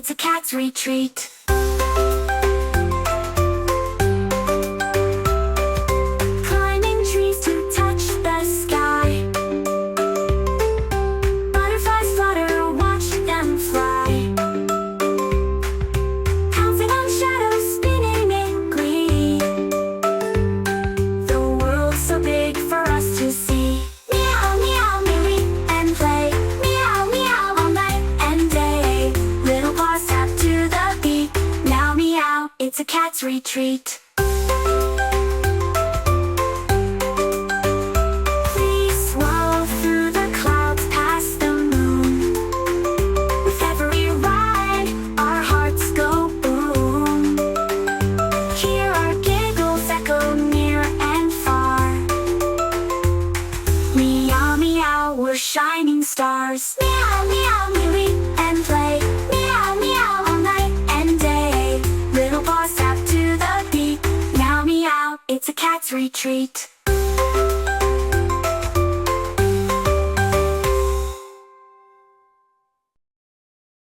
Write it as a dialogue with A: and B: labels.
A: it's a cat's retreat. Climbing trees to touch the sky. Butterflies flutter, watch them fly. Pouncing on shadows, spinning in glee. The world's so big for us to see. Meow, meow, meow, and play. Meow, meow, all night and day. Little paws tap to the beat. Meow, meow, it's a cat's retreat. We swirl through the clouds past the moon. With every ride, our hearts go boom. Hear our giggles echo near and far. Meow, meow, we're shining stars. Meow, meow, meow, and play. Meow, meow, all night and day. Little paws tap to the beat. Meow, meow, it's a cat's retreat.